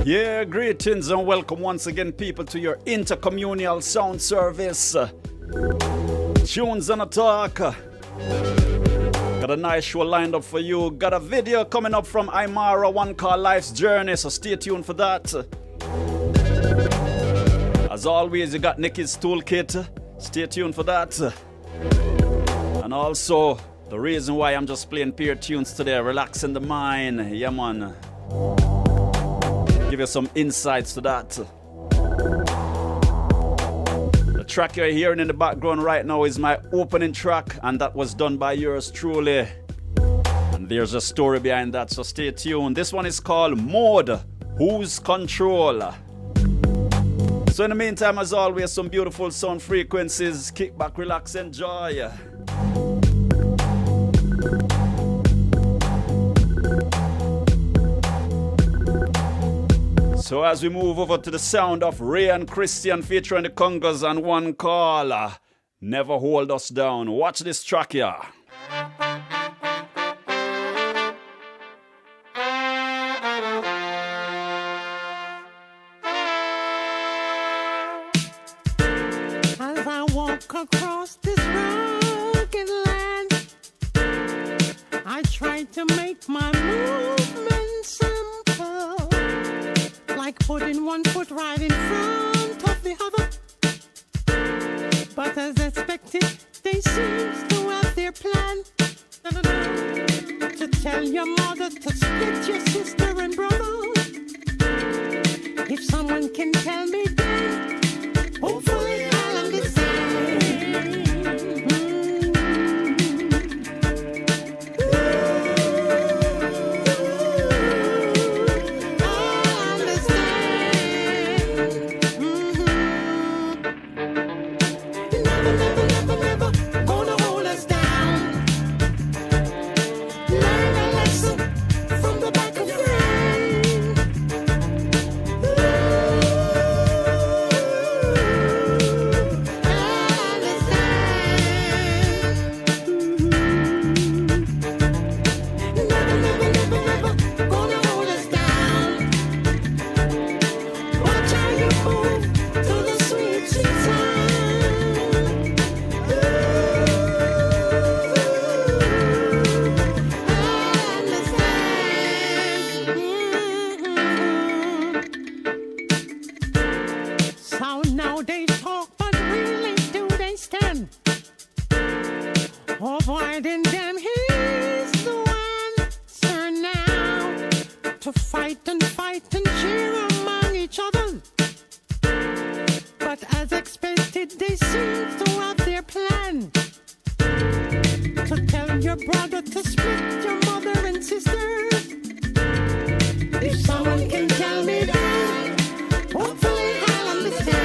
Yeah, greetings and welcome once again, people, to your Intercommunal sound service. Tunes and a talk. Got a nice show lined up for you. Got a video coming up from Imaara, one called Life's Journey, so stay tuned for that. As always, you got Nickie's Toolkit. Stay tuned for that. And also, the reason why I'm just playing pure tunes today, relaxing the mind. Yeah, man. Give you some insights to that. The track you're hearing in the background right now is my opening track, and that was done by yours truly. And there's a story behind that, so stay tuned. This one is called Mode, Who's Control? So in the meantime, as always, some beautiful sound frequencies. Kick back, relax, enjoy. So as we move over to the sound of Ray and Christian featuring the Congas and one call, Never Hold Us Down. Watch this track here. As I walk across this rugged land, I try to make my movement simple, like putting one foot right in front of the other. But as expected, they seem to have their plan. To tell your mother to split your sister and brother. If someone can tell me then, hopefully I'll understand. Avoiding them, he's the answer now. To fight and cheer among each other. But as expected, they seem to have their plan. To tell your brother to split your mother and sisters. If someone can tell me that, hopefully I'll understand.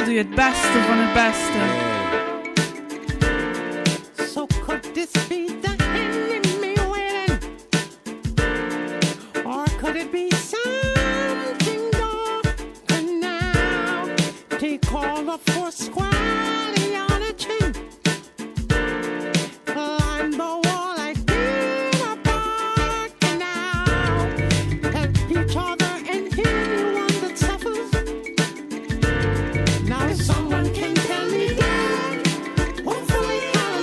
Du het beste van het beste. So could this be the enemy winning? Or could it be something darker now? squally on a chin. Climb the wall like Peter Parker now. Help each other and heal one that suffers. Now someone can tell me that. Hopefully I'll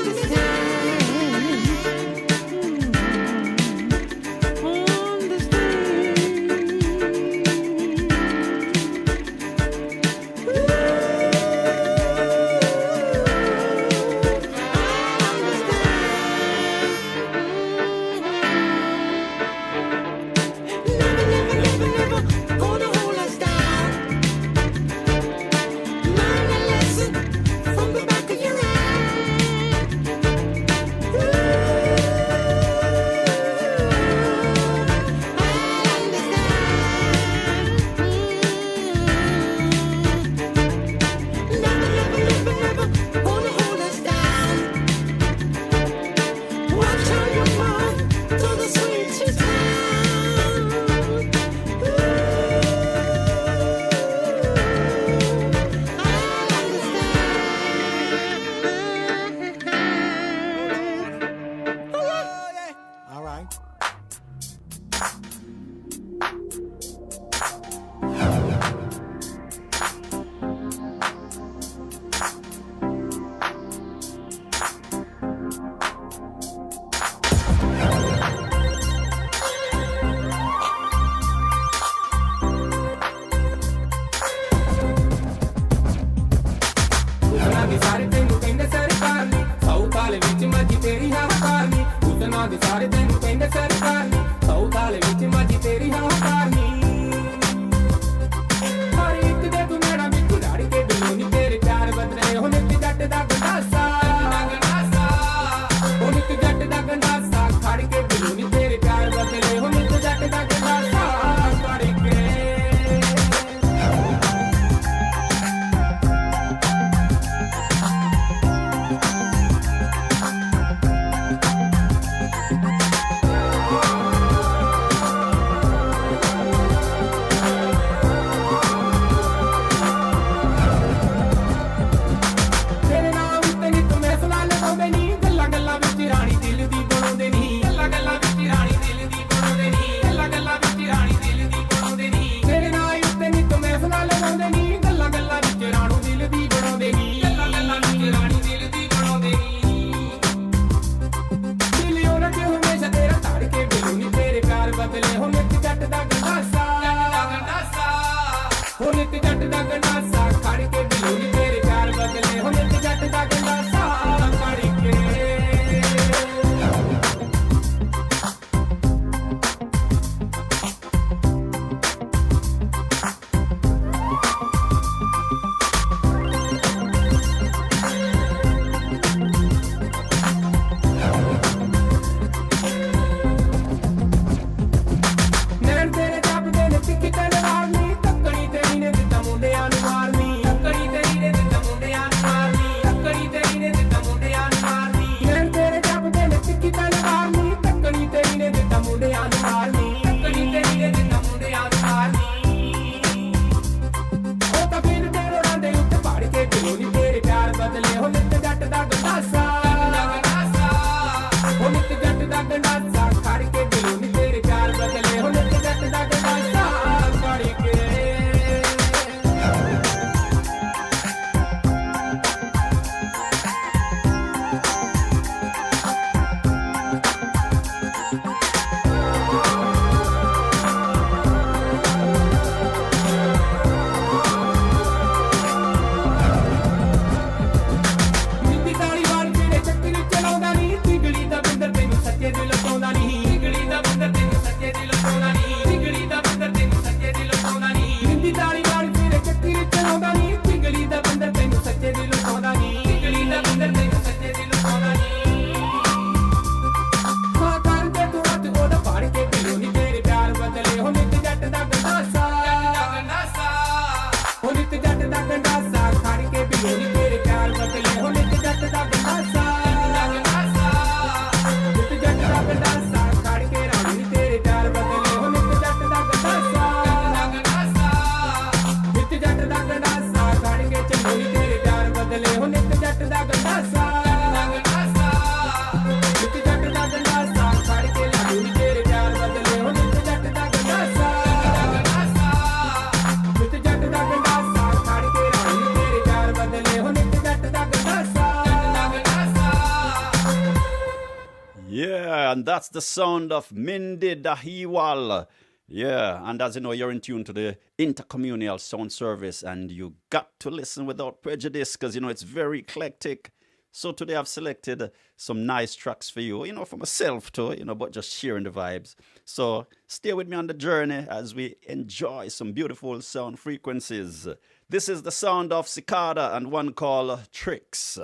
Yeah, and that's the sound of Mindy Dahiwal. Yeah, and as you know, you're in tune to the Intercommunal Sound Service, and you got to listen without prejudice because, you know, it's very eclectic. So today I've selected some nice tracks for you, you know, for myself too, you know, but just sharing the vibes. So stay with me on the journey as we enjoy some beautiful sound frequencies. This is the sound of Cicada and one called Tricks.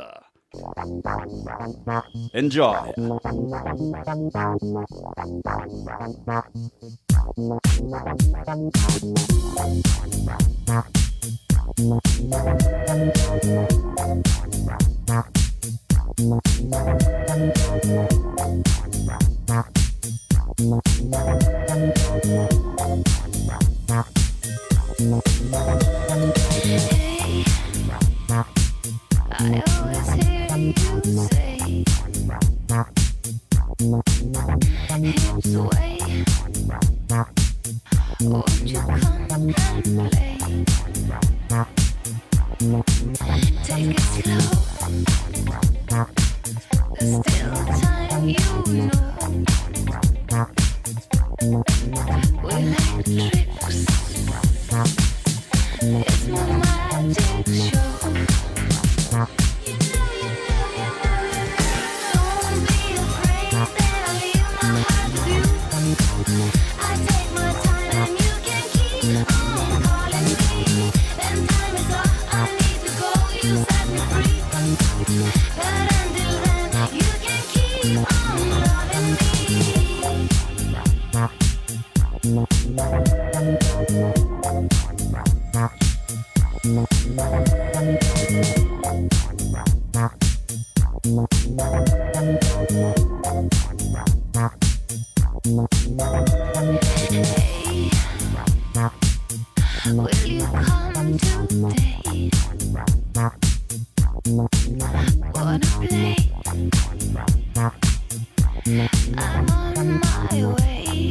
Enjoy. Hey, I always hear you say, hips away, won't you come and play? Take it slow, there's still time, you know. We like tricks, it's my magic show. Don't be afraid that I leave my heart with you. I take my time and you can keep on calling me. Then time is all I need to go, you set me free. But until then, you can keep on loving me. Hey, will you come today? Wanna play? I'm on my way.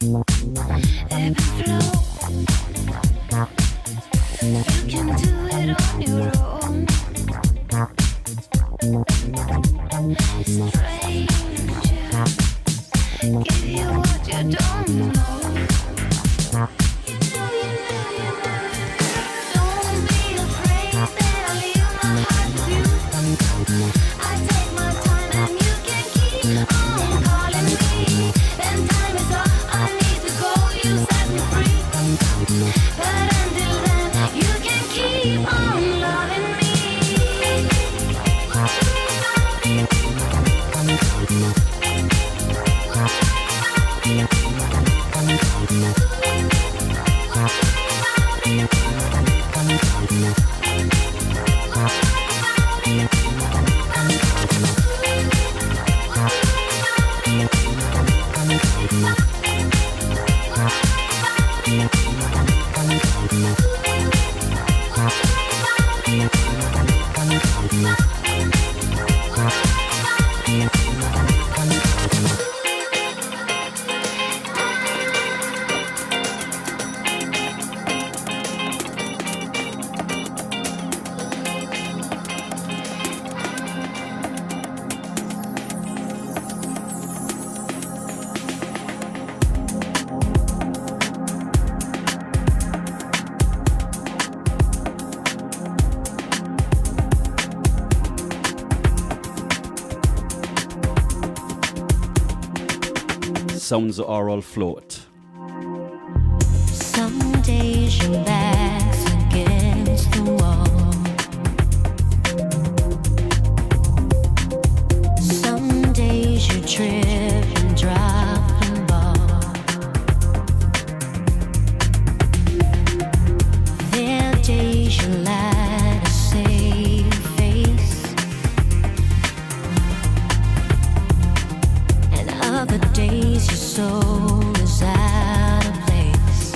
Ebb and flow. You can do it on your own. Stranger, give you what you don't know. Don't be afraid that I leave my heart with you. I take my time and you can keep on calling me. Then time is all I need to go, you set me free. But until then, you can keep on loving me. Sounds are all float. Some days your back's against the wall. Some days you trip and drop and ball. There are days you lie to save your face, and other days your soul is out of place.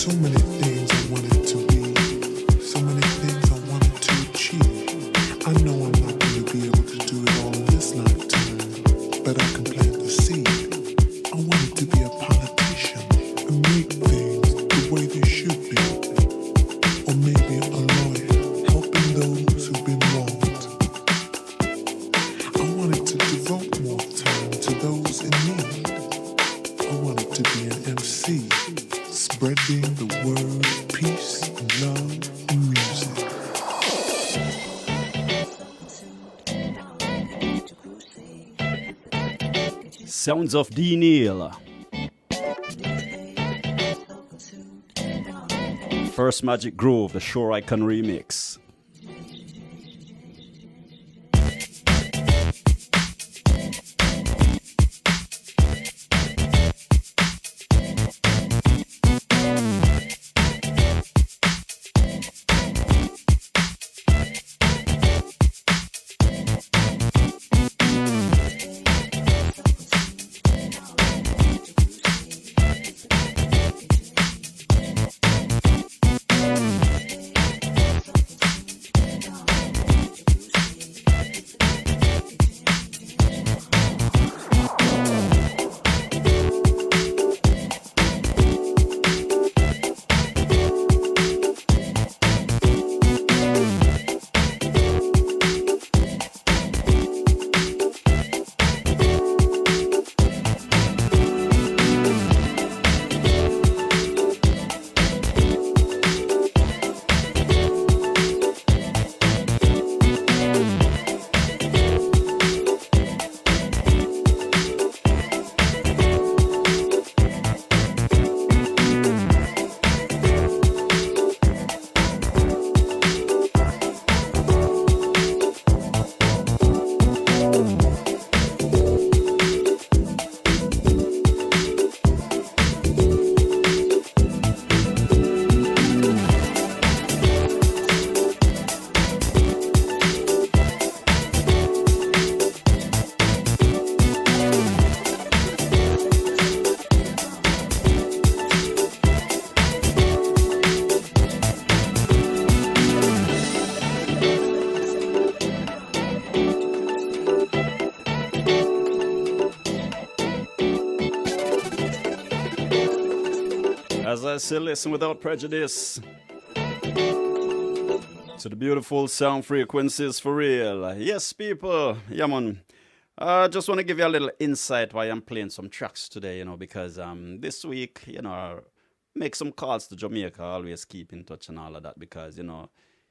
So many things I wanted to be, so many things I wanted to achieve. I know I'm not going to be able to do it all in this lifetime, but I can plant the seed. I wanted to be a politician and make things the way they should be. Or maybe a lawyer, helping those who've been wronged. I wanted to devote more time to those in need. I wanted to be an MC, spreading the word of peace and love and music. Sounds of D. Neal. First Magic Groove, the Sure I Can remix. As I say, listen without prejudice to the beautiful sound frequencies for real. Yes, people. Yeah, man. Just want to give you a little insight why I'm playing some tracks today, because this week, make some calls to Jamaica, always keep in touch and all of that because,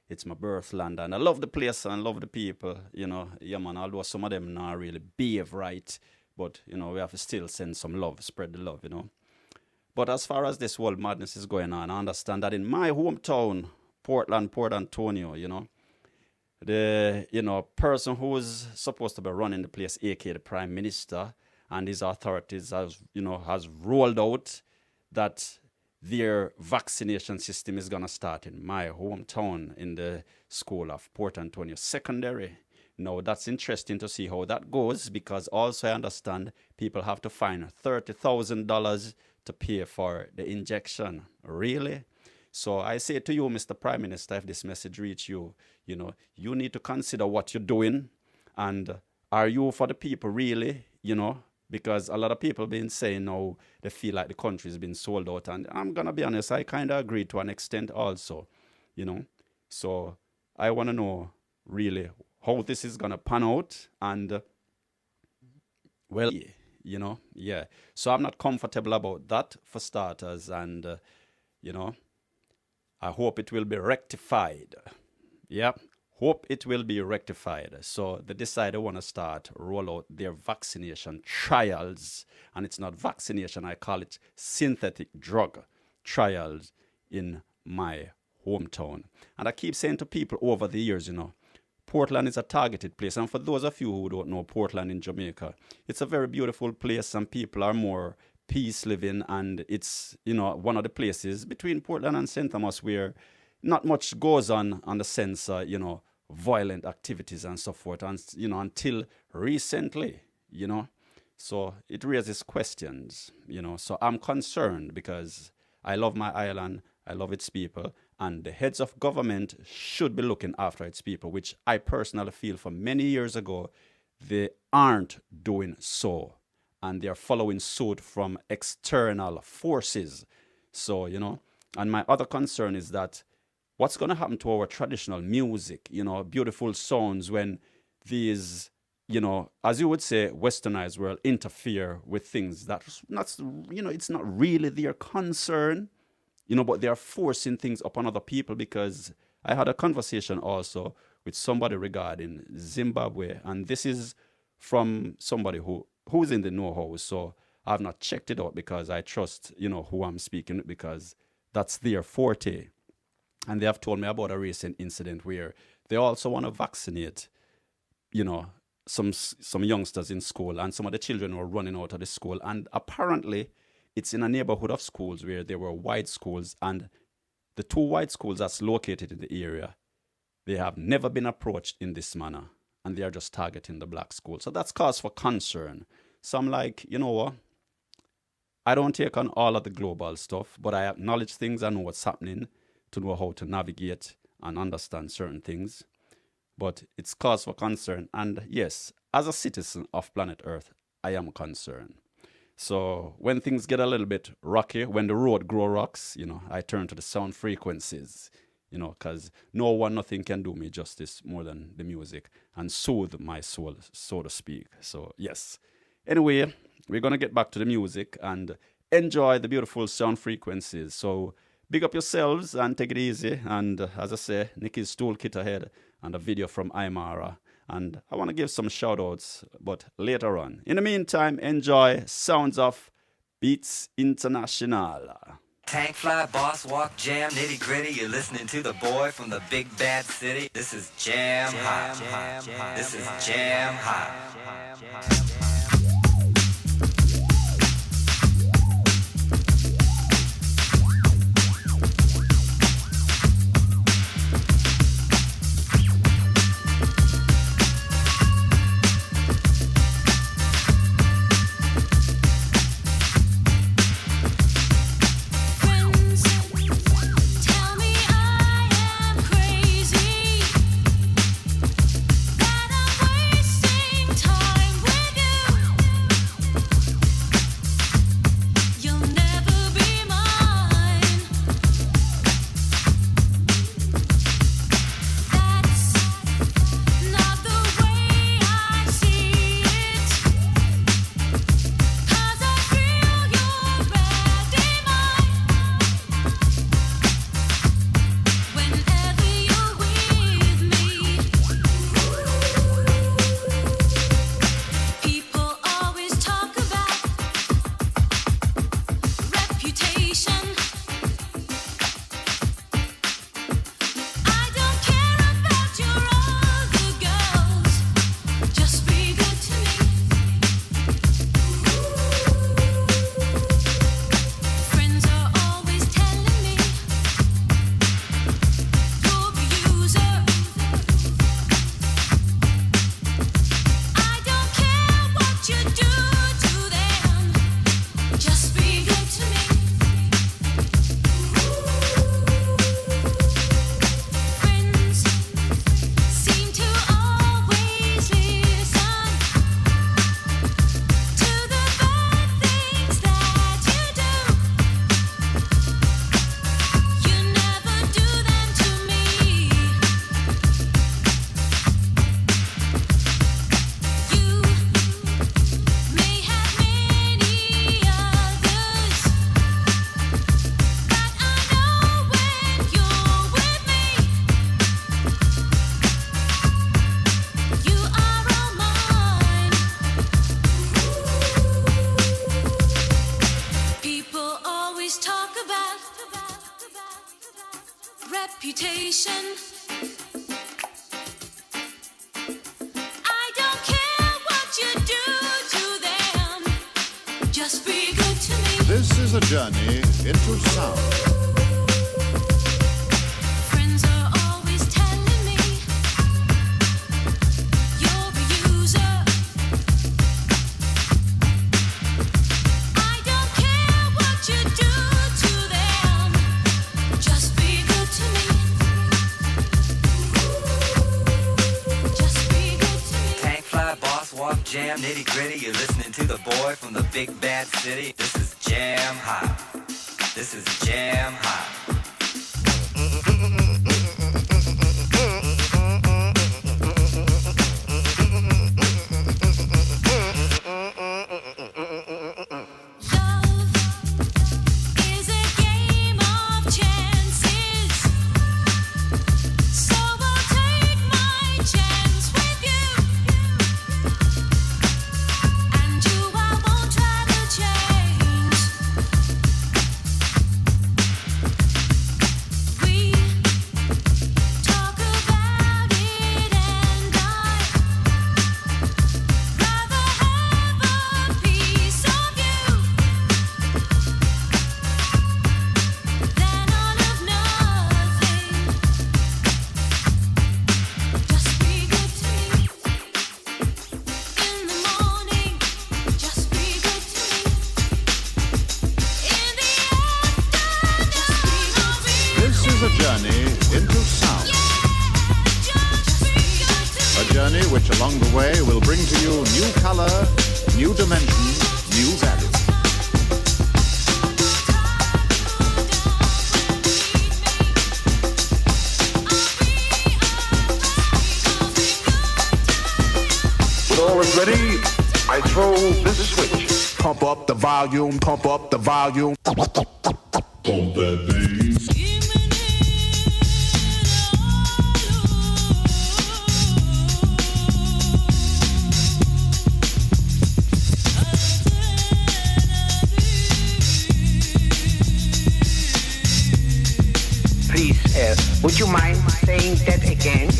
it's my birthland and I love the place and love the people, Yeah, man, although some of them not really behave right, but, we have to still send some love, spread the love, But as far as this world madness is going on, I understand that in my hometown, Portland, Port Antonio, the person who is supposed to be running the place, aka the Prime Minister, and his authorities has rolled out that their vaccination system is gonna start in my hometown in the school of Port Antonio Secondary. Now that's interesting to see how that goes because also I understand people have to find $30,000 to pay for the injection. Really? So I say to you, Mr. Prime Minister, if this message reach you, you need to consider what you're doing and are you for the people really, because a lot of people been saying now they feel like the country's been sold out and I'm going to be honest, I kind of agree to an extent also, So I want to know really how this is going to pan out and well, yeah. So I'm not comfortable about that for starters and, I hope it will be rectified. Yeah, hope it will be rectified. So they decided want to start roll out their vaccination trials. And it's not vaccination, I call it synthetic drug trials in my hometown. And I keep saying to people over the years, Portland is a targeted place. And for those of you who don't know Portland in Jamaica, it's a very beautiful place and people are more peace living. And it's, one of the places between Portland and St. Thomas where not much goes on the sense, violent activities and so forth. And, until recently, So it raises questions, So I'm concerned because I love my island. I love its people. And the heads of government should be looking after its people, which I personally feel from many years ago, they aren't doing so. And they're following suit from external forces. So, and my other concern is that what's going to happen to our traditional music, beautiful sounds when these, as you would say, westernized world interfere with things that's not, it's not really their concern, but they're forcing things upon other people. Because I had a conversation also with somebody regarding Zimbabwe, and this is from somebody who's in the know-how. So I've not checked it out because I trust, who I'm speaking with, because that's their forte. And they have told me about a recent incident where they also want to vaccinate, some youngsters in school, and some of the children were running out of the school. And apparently it's in a neighborhood of schools where there were white schools, and the 2 white schools that's located in the area, they have never been approached in this manner, and they are just targeting the black school. So that's cause for concern. So I'm like, you know what? I don't take on all of the global stuff, but I acknowledge things. I know what's happening to know how to navigate and understand certain things. But it's cause for concern. And yes, as a citizen of planet Earth, I am concerned. So when things get a little bit rocky, when the road grow rocks, I turn to the sound frequencies, because nothing can do me justice more than the music and soothe my soul, so to speak. So yes. Anyway, we're going to get back to the music and enjoy the beautiful sound frequencies. So big up yourselves and take it easy. And as I say, Nickie's toolkit ahead and a video from Imaara. And I want to give some shout outs, but later on. In the meantime, enjoy Sounds of Beats International. Tank fly, boss walk, jam, nitty gritty. You're listening to the boy from the big bad city. This is Jam Hot. This is Jam Hot. Tell me I am crazy, that I'm wasting time with you. reputation. I don't care what you do to them, just be good to me. This is a journey into sound. Friends are always telling me you're a user. I don't care what you do to them. jam, nitty gritty. You're listening to the boy from the big bad city. This is Jam Hot. This is Jam Hot. Which along the way will bring to you new color, new dimension, new value. When all is ready, I throw this switch. Pump up the volume, pump up the volume. Pump that bass. Please, would you mind saying that again?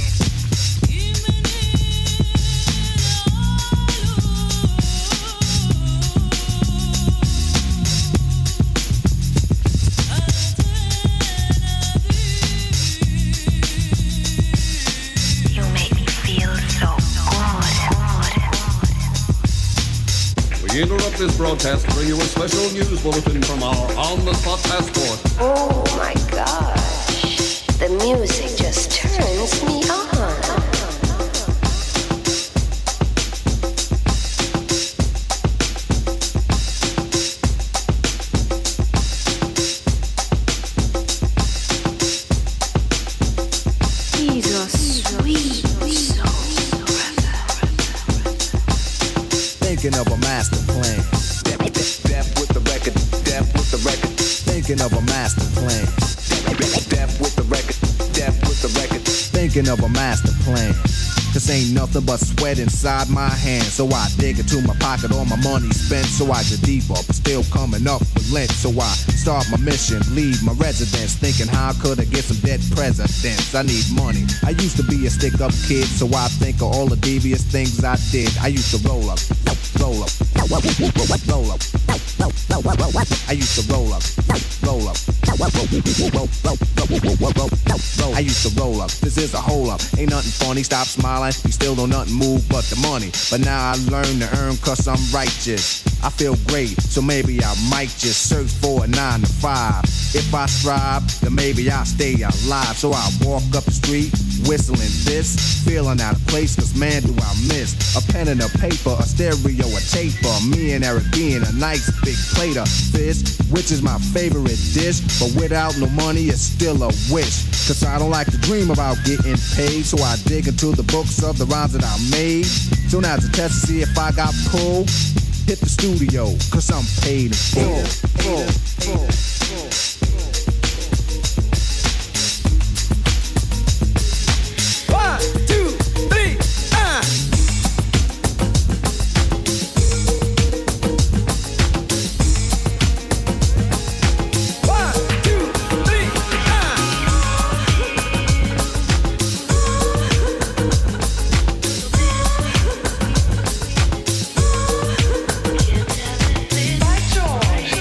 You make me feel so good. We interrupt this broadcast to bring you a special news bulletin from our on-the-spot passport. Oh my gosh, the music just turns me on. He's a sweet soul. Thinking of a master plan. Depth with the record. Depth with the record. Thinking of a master plan. Depth with the record. Depth with the record. Thinking of a master plan. This ain't nothing but sweat inside my hands. So I dig into my pocket, all my money spent. So I get deeper, but still coming up with lint. So I start my mission, leave my residence, thinking how could I get some dead presidents? I need money. I used to be a stick-up kid, so I think of all the devious things I did. I used to roll up, roll up, roll up, roll up. I used to roll up, roll up, I used to roll up. This is a hole up. Ain't nothing funny. Stop smiling. You still don't nothing move but the money. But now I learn to earn 'cause I'm righteous. I feel great, so maybe I might just search for a 9 to 5. If I strive, then maybe I'll stay alive. So I walk up the street, whistling this, feeling out of place, 'cause man do I miss a pen and a paper, a stereo, a taper. Me and Eric being a nice big plate of fish, which is my favorite dish. But without no money, it's still a wish. 'Cause I don't like to dream about getting paid, so I dig into the books of the rhymes that I made. So now to test to see if I got pulled, hit the studio, 'cause I'm paid in full. By George,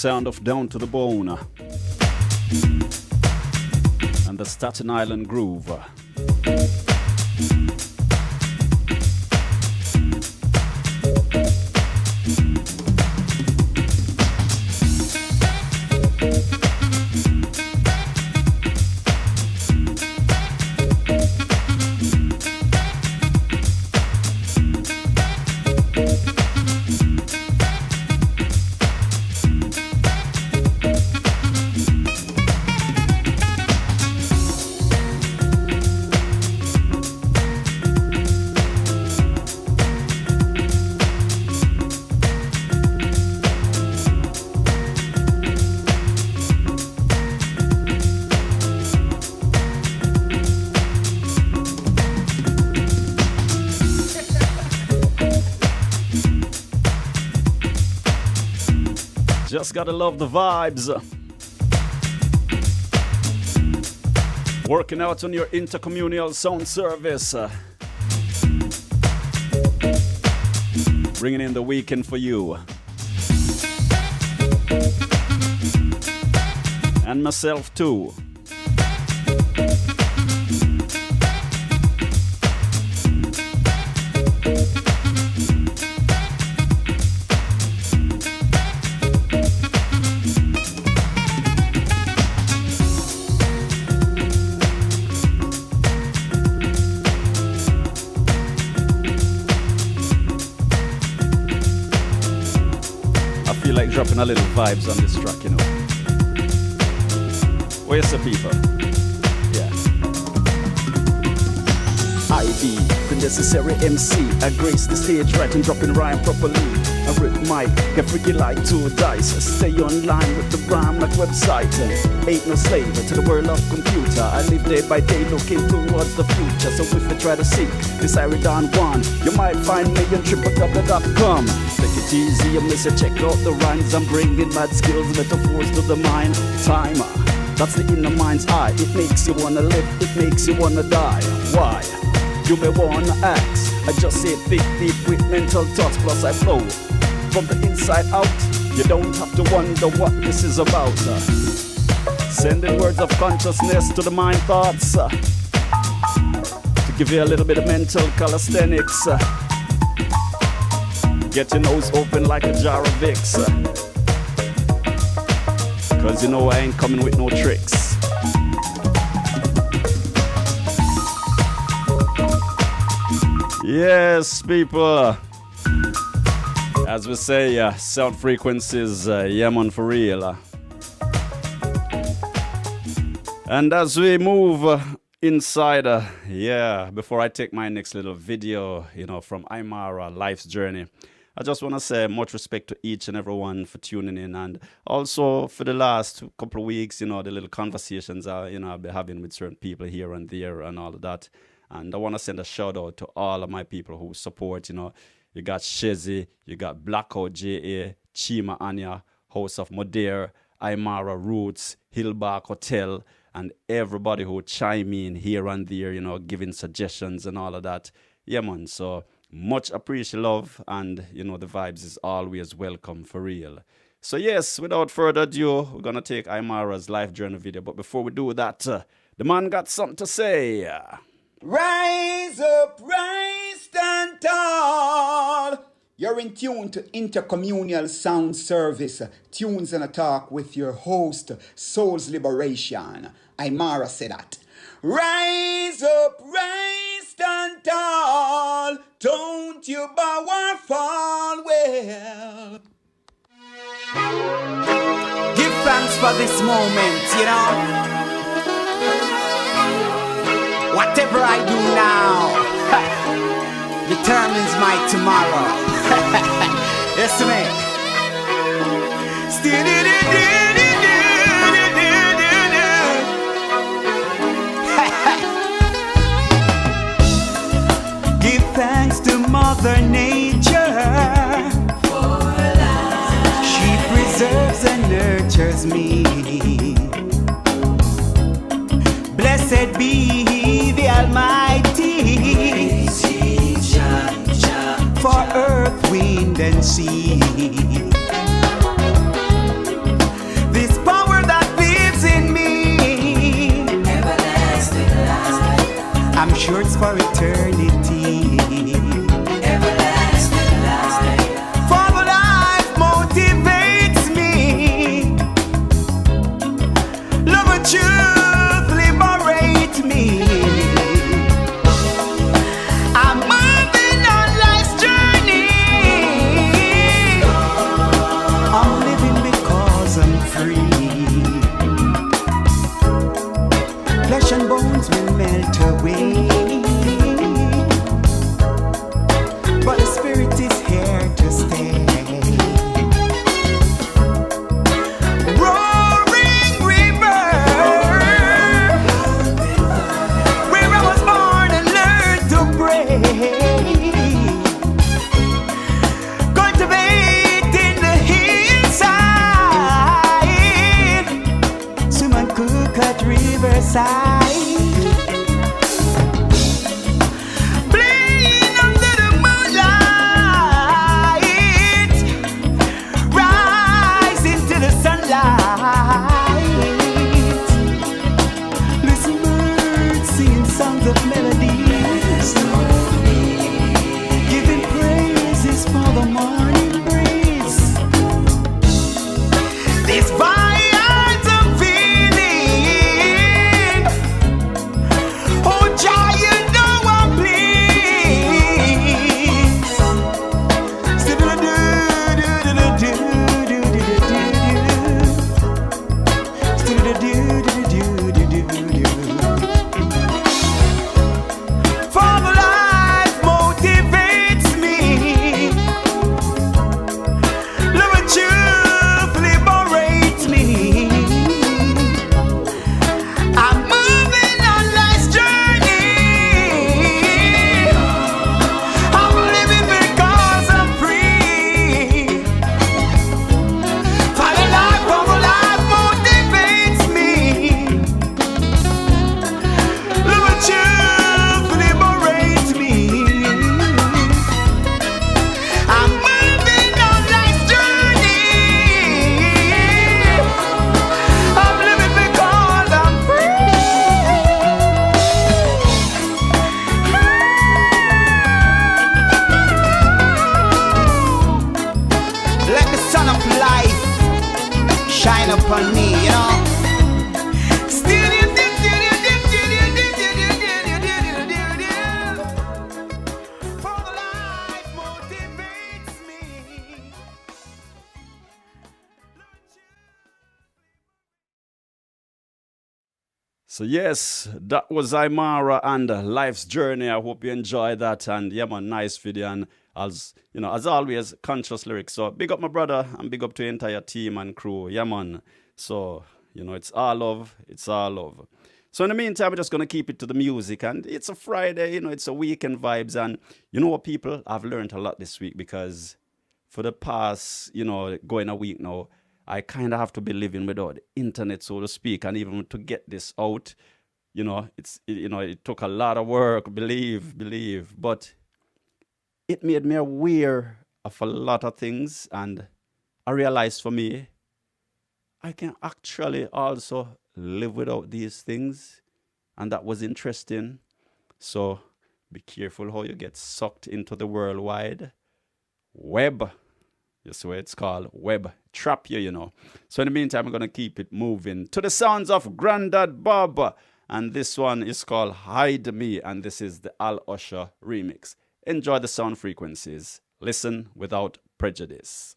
sound of Down to the Bone and the Staten Island Groove. Just gotta love the vibes. Working out on your intercommunal sound service. Bringing in the weekend for you. And myself too. Dropping a little vibes on this track, you know. Where's the people? Yeah. I be the necessary MC. I grace the stage right and dropping rhyme properly. I rip mic, get freaky like 2 dice. Stay online with the rhyme like website. Ain't no slave to the world of computer. I live day by day looking towards the future. So if you try to seek this Iridon one, you might find me on ripldjmc.com. Take it easy, you miss it, check out the rhymes. I'm bringing mad skills, metaphors to the mind. Timer, that's the inner mind's eye. It makes you wanna live, it makes you wanna die. Why? You may wanna ask. I just say think deep with mental thoughts, plus I flow from the inside out. You don't have to wonder what this is about. Sending words of consciousness to the mind thoughts. To give you a little bit of mental calisthenics. Get your nose open like a jar of Vicks. Cause you know I ain't coming with no tricks. Yes, people. As we say, sound frequencies, yeah man, for real. And as we move inside, before I take my next little video, you know, from Imaara, Life's Journey, I just want to say much respect to each and everyone for tuning in, and also for the last couple of weeks, you know, the little conversations, you know, I've been having with certain people here and there and all of that. And I want to send a shout out to all of my people who support, you know. You got Shezzy, you got Blackout J.A., Chima Anya, House of Modere, Imaara Roots, Hillbark Hotel, and everybody who chime in here and there, you know, giving suggestions and all of that. Yeah, man, so much appreciate love, and, you know, the vibes is always welcome for real. So, yes, without further ado, we're going to take Imaara's life journey video. But before we do that, the man got something to say. Rise up, rise, stand tall. You're in tune to Intercommunal Sound Service, Tunes and a Talk with your host, Soul's Liberation. Imaara said that. Rise up, rise, stand tall. Don't you bow or fall. Well, give thanks for this moment, you know. Whatever I do now determines my tomorrow. Yes, man. Give thanks to Mother Nature. For life. She preserves and nurtures me. Blessed be the Almighty, for earth, wind, and sea. assurance for eternity. Everlasting life. For life motivates me. Love and truth liberate me. I'm moving on life's journey. I'm living because I'm free. Flesh and bones will melt away, but the spirit is here to stay. Roaring river, where I was born and learned to pray. Cultivating the hillside, swim and cook at riverside. Playing under the moonlight, rising to the sunlight. Listen, birds singing songs of melodies, giving praises for the morning breeze. These vines of feeling, oh Jah, you know I'm pleased. Father life motivates me. Love and truth liberates me. I'm moving on life's journey. I'm living because I'm free. Father life motivates me. Love and truth liberates me. I'm moving on life's journey. I'm living because I'm free. Let the sun of life shine upon me, you know. Father life motivates me. So yes, that was Imaara and Life's Journey. I hope you enjoyed that. And yeah, man, nice video. And as you know, as always, conscious lyrics. So big up my brother and big up to the entire team and crew. Yeah, man. So, you know, it's all love. It's all love. So in the meantime, we're just going to keep it to the music. And it's a Friday, you know, it's a weekend vibes. And you know what, people? I've learned a lot this week because for the past, you know, going a week now, I kind of have to be living without the internet, so to speak. And even to get this out, you know, it took a lot of work, believe. But it made me aware of a lot of things. And I realized for me, I can actually also live without these things. And that was interesting. So be careful how you get sucked into the worldwide web. That's what it's called, web trap you know. So in the meantime, I'm going to keep it moving to the sounds of Grandad Bob. And this one is called Hide Me. And this is the Al Usher remix. Enjoy the sound frequencies. Listen without prejudice.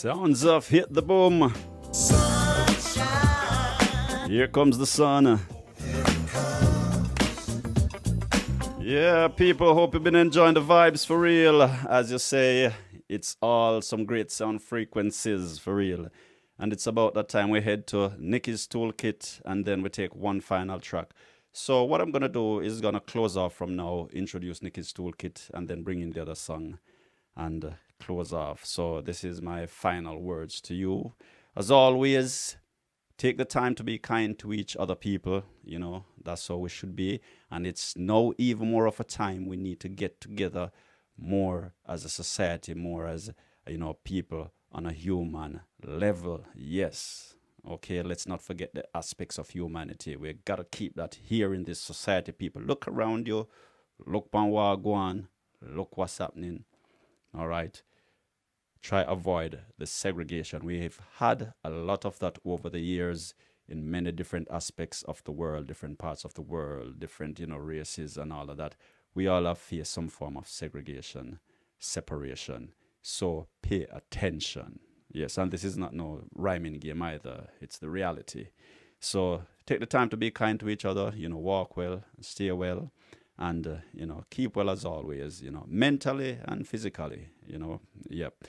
Sounds of Hit the Boom. Here comes the sun. Yeah, people, hope you've been enjoying the vibes for real. As you say, it's all some great sound frequencies for real. And it's about that time we head to Nickie's Toolkit and then we take one final track. So what I'm going to do is going to close off from now, introduce Nickie's Toolkit and then bring in the other song and close off. So this is my final words to you. As always, take the time to be kind to each other, people. You know, that's how we should be. And it's now even more of a time we need to get together more as a society, more as, you know, people on a human level. Yes. Okay, let's not forget the aspects of humanity. We got to keep that here in this society, people. Look around you. Look on what go on. Look what's happening. All right. Try avoid the segregation. We've had a lot of that over the years in many different aspects of the world, different parts of the world, different, you know, races and all of that. We all have faced some form of segregation, separation. So pay attention. Yes, and this is not no rhyming game either. It's the reality. So take the time to be kind to each other, you know, walk well, stay well, and, you know, keep well as always, you know, mentally and physically, you know, yep.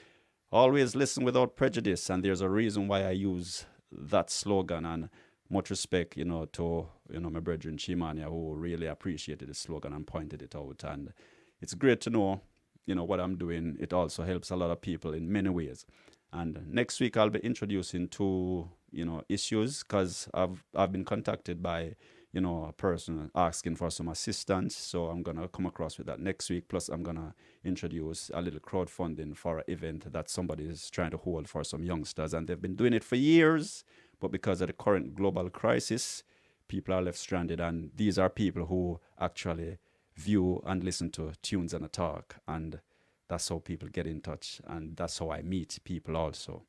Always listen without prejudice, and there's a reason why I use that slogan, and much respect, you know, to, you know, my brethren Chimania, who really appreciated the slogan and pointed it out. And it's great to know, you know, what I'm doing. It also helps a lot of people in many ways. And next week I'll be introducing two, you know, issues, because I've been contacted by, you know, a person asking for some assistance. So I'm going to come across with that next week. Plus, I'm going to introduce a little crowdfunding for an event that somebody is trying to hold for some youngsters. And they've been doing it for years. But because of the current global crisis, people are left stranded. And these are people who actually view and listen to Tunes and a Talk. And that's how people get in touch. And that's how I meet people also.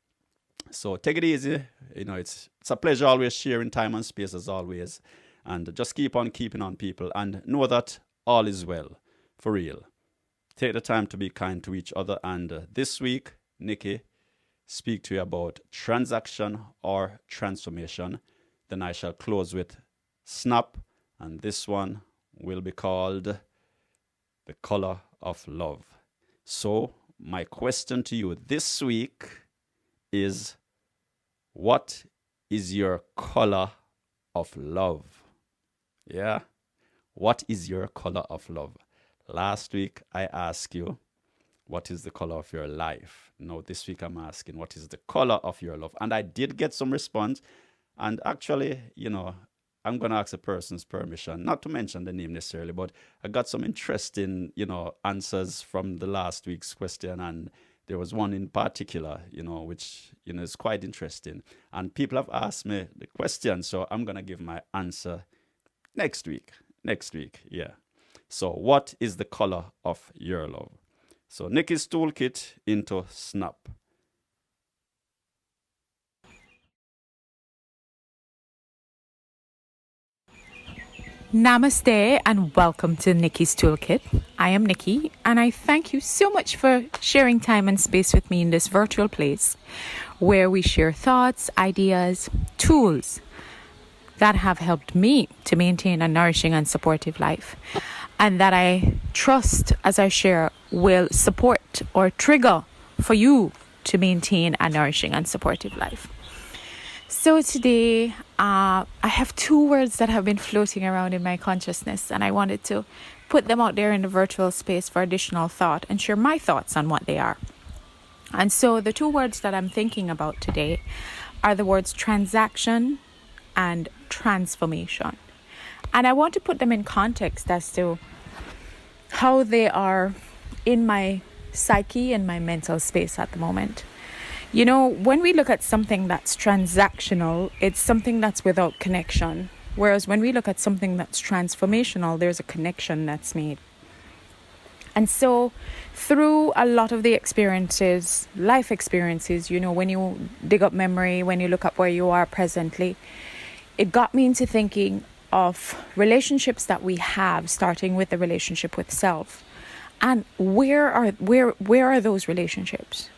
So take it easy. You know, it's a pleasure always sharing time and space as always. And just keep on keeping on, people, and know that all is well, for real. Take the time to be kind to each other. And this week, Nickie, speak to you about transaction or transformation. Then I shall close with Snap. And this one will be called The Color of Love. So my question to you this week is, what is your color of love? Yeah. What is your color of love? Last week, I asked you, what is the color of your life? Now, this week, I'm asking, what is the color of your love? And I did get some response. And actually, you know, I'm going to ask a person's permission, not to mention the name necessarily, but I got some interesting, you know, answers from the last week's question. And there was one in particular, you know, which, you know, is quite interesting. And people have asked me the question, so I'm going to give my answer next week, yeah. So what is the color of your love? So Nickie's Toolkit into Snap. Namaste and welcome to Nickie's Toolkit. I am Nickie and I thank you so much for sharing time and space with me in this virtual place where we share thoughts, ideas, tools that have helped me to maintain a nourishing and supportive life, and that I trust as I share will support or trigger for you to maintain a nourishing and supportive life. So today I have two words that have been floating around in my consciousness, and I wanted to put them out there in the virtual space for additional thought and share my thoughts on what they are. And so the two words that I'm thinking about today are the words transaction and transformation. And I want to put them in context as to how they are in my psyche and my mental space at the moment. You know, when we look at something that's transactional, it's something that's without connection. Whereas when we look at something that's transformational, there's a connection that's made. And so through a lot of the experiences, life experiences, you know, when you dig up memory, when you look up where you are presently, it got me into thinking of relationships that we have, starting with the relationship with self. And where are those relationships?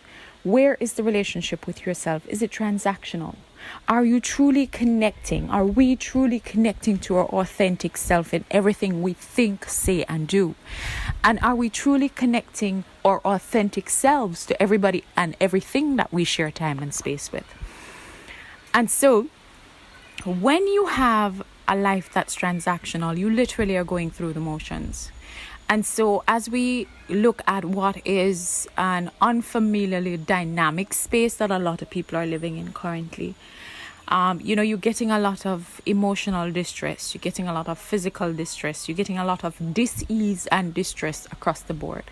Where is the relationship with yourself? Is it transactional? Are you truly connecting? Are we truly connecting to our authentic self in everything we think, say, and do? And are we truly connecting our authentic selves to everybody and everything that we share time and space with? And so, when you have a life that's transactional, you literally are going through the motions. And so as we look at what is an unfamiliarly dynamic space that a lot of people are living in currently, you're getting a lot of emotional distress, you're getting a lot of physical distress, you're getting a lot of dis-ease and distress across the board.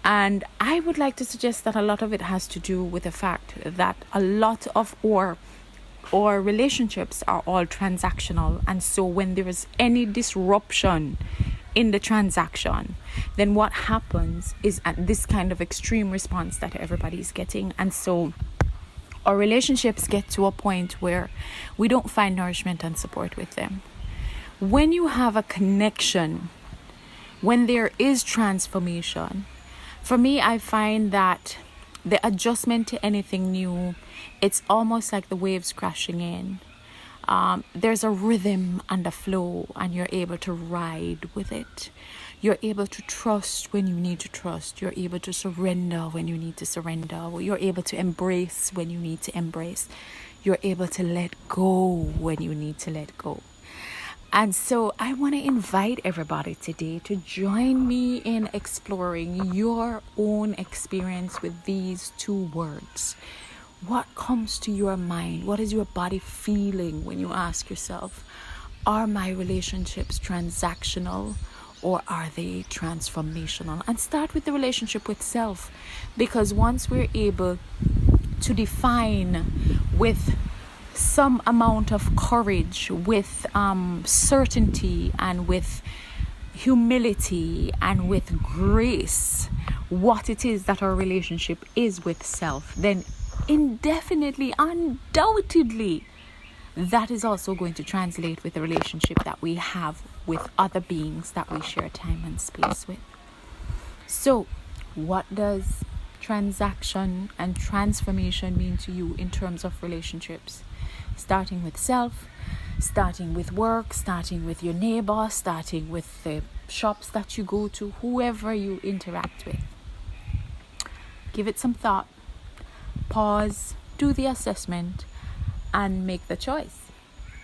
And I would like to suggest that a lot of it has to do with the fact that a lot of our relationships are all transactional. And so when there is any disruption in the transaction, then what happens is this kind of extreme response that everybody's getting. And so our relationships get to a point where we don't find nourishment and support with them. When you have a connection, when there is transformation, for me, I find that the adjustment to anything new, it's almost like the waves crashing in. There's a rhythm and a flow, and you're able to ride with it. You're able to trust when you need to trust. You're able to surrender when you need to surrender. You're able to embrace when you need to embrace. You're able to let go when you need to let go. And so I want to invite everybody today to join me in exploring your own experience with these two words. What comes to your mind? What is your body feeling when you ask yourself, are my relationships transactional or are they transformational? And start with the relationship with self, because once we're able to define with some amount of courage, with certainty and with humility and with grace, what it is that our relationship is with self, then indefinitely, undoubtedly, that is also going to translate with the relationship that we have with other beings that we share time and space with. So, what does transaction and transformation mean to you in terms of relationships? Starting with self, starting with work, starting with your neighbor, starting with the shops that you go to, whoever you interact with. Give it some thought. Pause, do the assessment, and make the choice.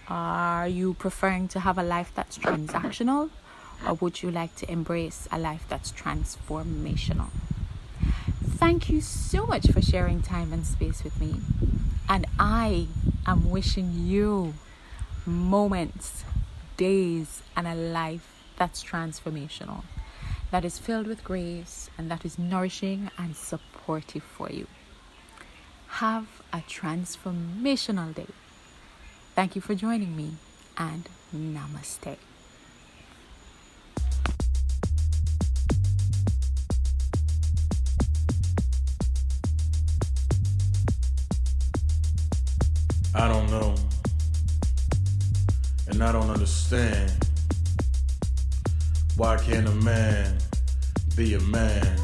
Are you preferring to have a life that's transactional, or would you like to embrace a life that's transformational? Thank you so much for sharing time and space with me. And I am wishing you moments, days, and a life that's transformational, that is filled with grace, and that is nourishing and supportive for you. Have a transformational day. Thank you for joining me, and namaste. I don't know, and I don't understand. Why can't a man be a man?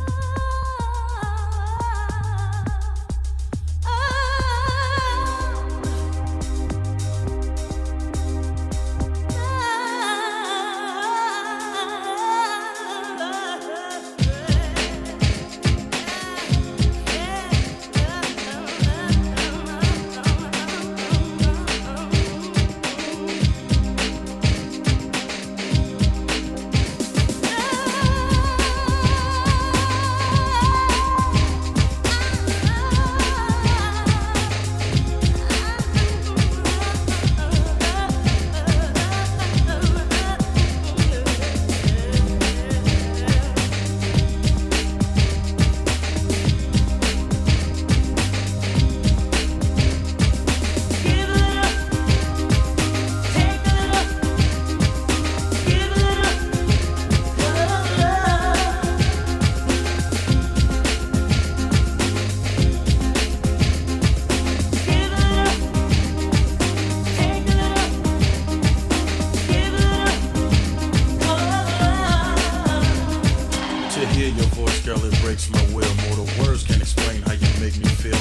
Girl, it breaks my will. More the words can't explain how you make me feel.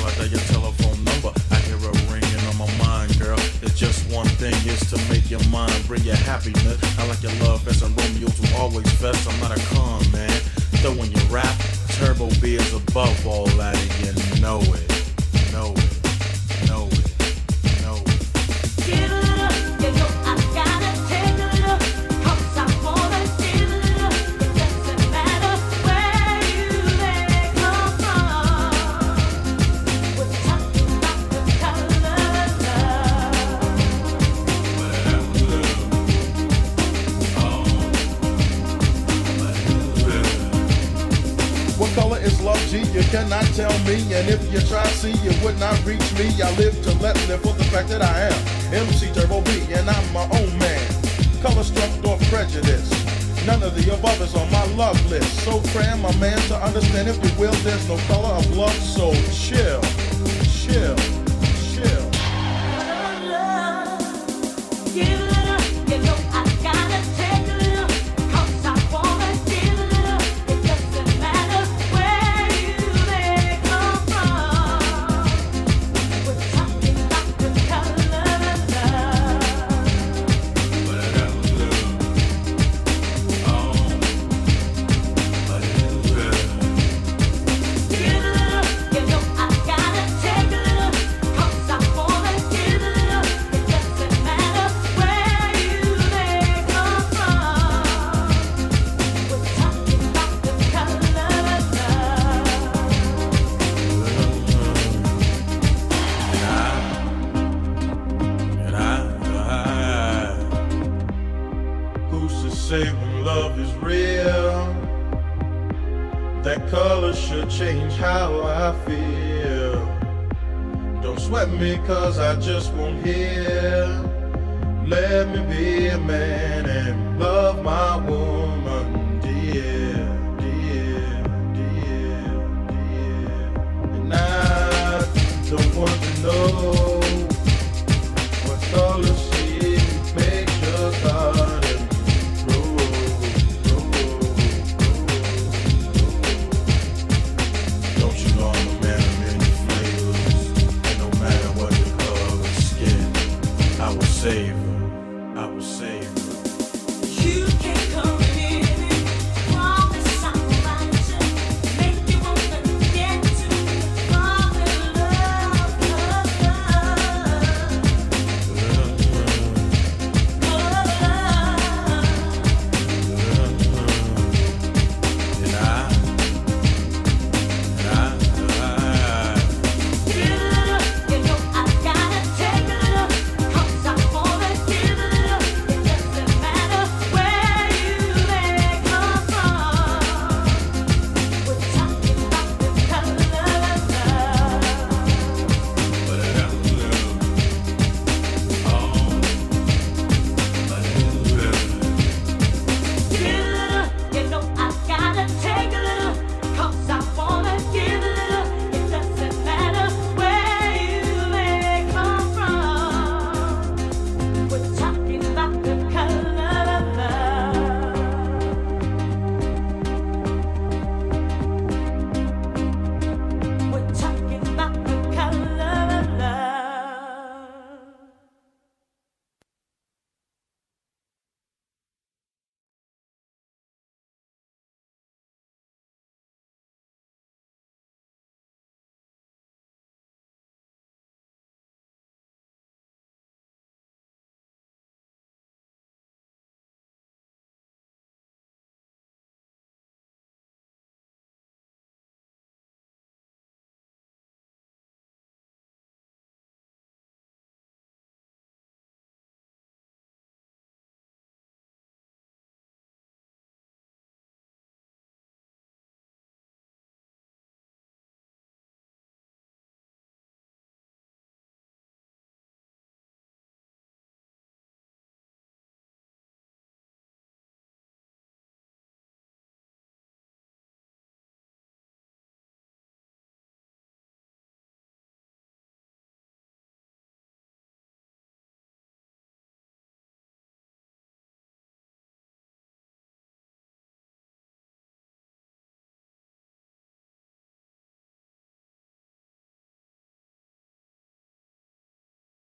your mind, bring your happiness. I like your love fest and Romeo's who always fest. I'm not a con man, throwing your rap. Turbo B is above all that, and you know it, know it, know it, know it. Give it up, you know I gotta take a look, 'cause I wanna give it up. It doesn't matter where you may come from. We're talking about the color love. What color is love, G? You cannot tell me. And if you try, see, you would not reach me. I live to let live for the fact that I am MC Turbo B, and I'm my own man. Color struck or prejudice. None of the above is on my love list. So cram my man to understand, if you will, there's no color of love. So chill, chill, chill. Give it up, you know I gotta take a look, 'cause I wanna give it up. It doesn't matter where you may come from. We're talking about the color love. Give it up, you know I gotta take a look, 'cause I wanna give it up. It doesn't matter where you may come from. We're talking about the color Who's to say when love is real? That color should change how I feel. Don't sweat me, 'cause I just won't hear. Let me be a man